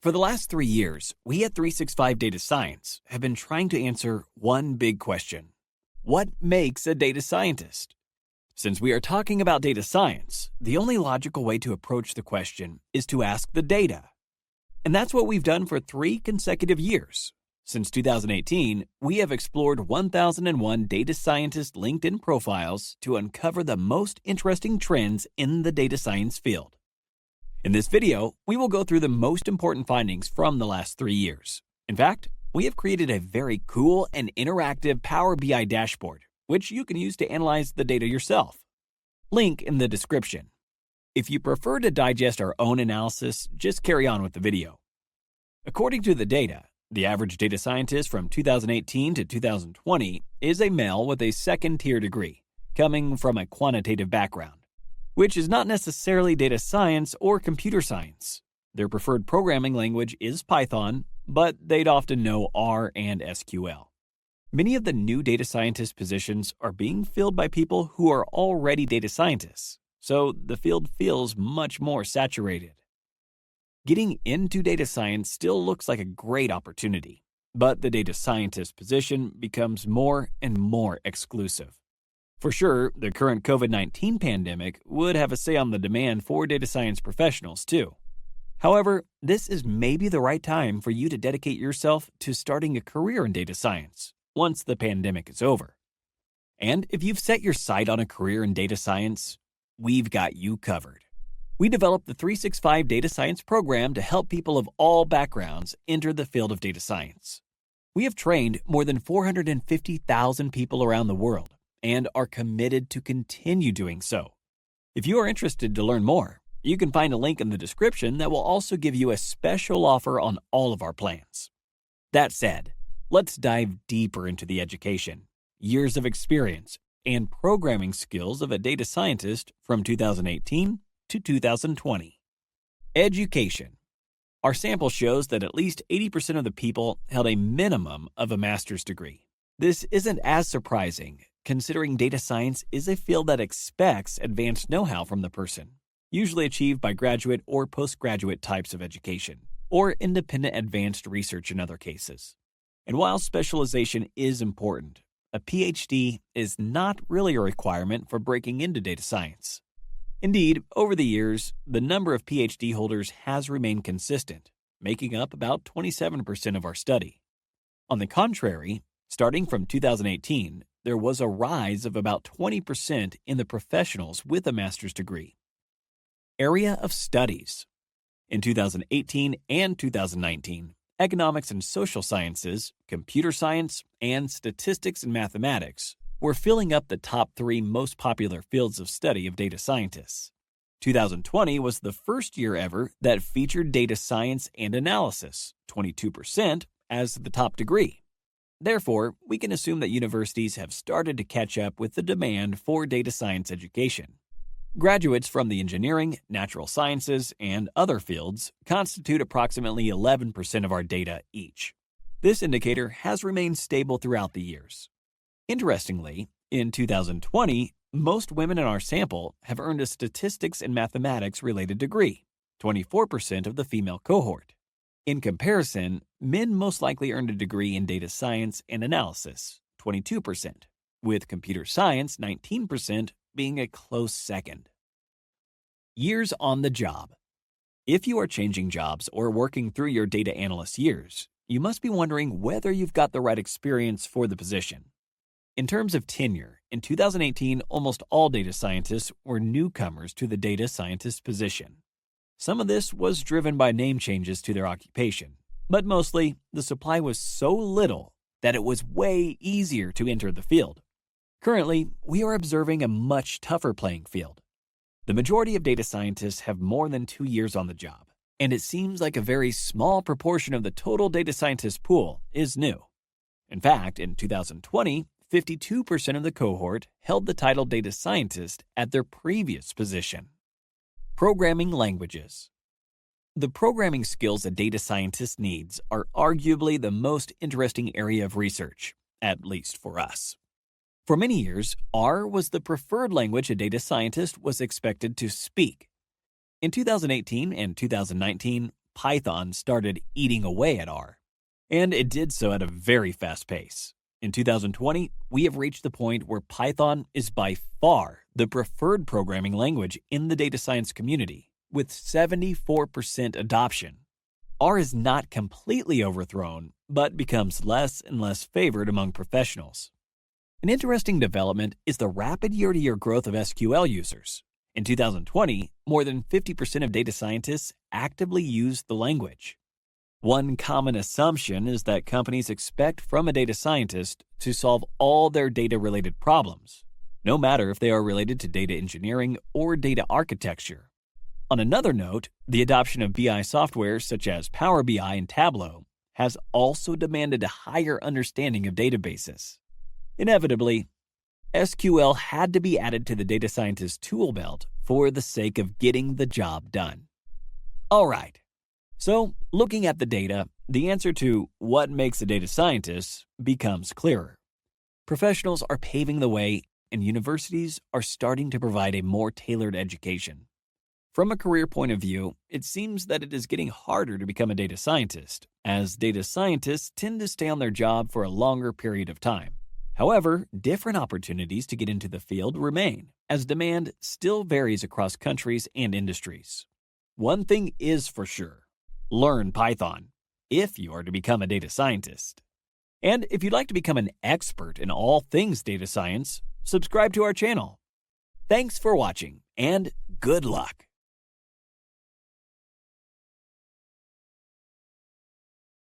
For the last 3 years, we at 365 Data Science have been trying to answer one big question. What makes a data scientist? Since we are talking about data science, the only logical way to approach the question is to ask the data. And that's what we've done for 3 consecutive years. Since 2018, we have explored 1001 data scientist LinkedIn profiles to uncover the most interesting trends in the data science field. In this video, we will go through the most important findings from the last 3 years. In fact, we have created a very cool and interactive PowerBI dashboard, which you can use to analyze the data yourself. Link in the description. If you prefer to digest our own analysis, just carry on with the video. According to the data, the average data scientist from 2018 to 2020 is a male with a second-tier degree, coming from a quantitative background, which is not necessarily data science or computer science. Their preferred programming language is Python, but they'd often know R and SQL. Many of the new data scientist positions are being filled by people who are already data scientists, so the field feels much more saturated. Getting into data science still looks like a great opportunity, but the data scientist position becomes more and more exclusive. For sure, the current COVID-19 pandemic would have a say on the demand for data science professionals too. However, this is maybe the right time for you to dedicate yourself to starting a career in data science once the pandemic is over. And if you've set your sight on a career in data science, we've got you covered. We developed the 365 Data Science program to help people of all backgrounds enter the field of data science. We have trained more than 450,000 people around the world and are committed to continue doing so. If you are interested to learn more, you can find a link in the description that will also give you a special offer on all of our plans. That said, let's dive deeper into the education, years of experience, and programming skills of a data scientist from 2018 to 2020. Education. Our sample shows that at least 80% of the people held a minimum of a master's degree. This isn't as surprising, considering data science is a field that expects advanced know-how from the person, usually achieved by graduate or postgraduate types of education, or independent advanced research in other cases. And while specialization is important, a PhD is not really a requirement for breaking into data science. Indeed, over the years, the number of PhD holders has remained consistent, making up about 27% of our study. On the contrary, starting from 2018, there was a rise of about 20% in the professionals with a master's degree. Area of studies. In 2018 and 2019, economics and social sciences, computer science, and statistics and mathematics were filling up the top 3 most popular fields of study of data scientists. 2020 was the first year ever that featured data science and analysis, 22%, as the top degree. Therefore, we can assume that universities have started to catch up with the demand for data science education. Graduates from the engineering, natural sciences, and other fields constitute approximately 11% of our data each. This indicator has remained stable throughout the years. Interestingly, in 2020, most women in our sample have earned a statistics and mathematics related degree, 24% of the female cohort. In comparison, men most likely earned a degree in data science and analysis, 22%, with computer science, 19%, being a close second. Years on the job. If you are changing jobs or working through your data analyst years, you must be wondering whether you've got the right experience for the position. In terms of tenure, in 2018, almost all data scientists were newcomers to the data scientist position. Some of this was driven by name changes to their occupation, but mostly the supply was so little that it was way easier to enter the field. Currently, we are observing a much tougher playing field. The majority of data scientists have more than 2 years on the job, and it seems like a very small proportion of the total data scientist pool is new. In fact, in 2020, 52% of the cohort held the title data scientist at their previous position. Programming languages. The programming skills a data scientist needs are arguably the most interesting area of research, at least for us. For many years, R was the preferred language a data scientist was expected to speak. In 2018 and 2019, Python started eating away at R. And it did so at a very fast pace. In 2020, we have reached the point where Python is by far the preferred programming language in the data science community, with 74% adoption. R is not completely overthrown, but becomes less and less favored among professionals. An interesting development is the rapid year-to-year growth of SQL users. In 2020, more than 50% of data scientists actively used the language. One common assumption is that companies expect from a data scientist to solve all their data-related problems, no matter if they are related to data engineering or data architecture. On another note, the adoption of BI software such as PowerBI and Tableau has also demanded a higher understanding of databases. Inevitably, SQL had to be added to the data scientist tool belt for the sake of getting the job done. All right. So, looking at the data, the answer to what makes a data scientist becomes clearer. Professionals are paving the way, and universities are starting to provide a more tailored education. From a career point of view, it seems that it is getting harder to become a data scientist, as data scientists tend to stay on their job for a longer period of time. However, different opportunities to get into the field remain, as demand still varies across countries and industries. One thing is for sure: learn Python if you are to become a data scientist. And if you'd like to become an expert in all things data science, subscribe to our channel. Thanks for watching, and good luck.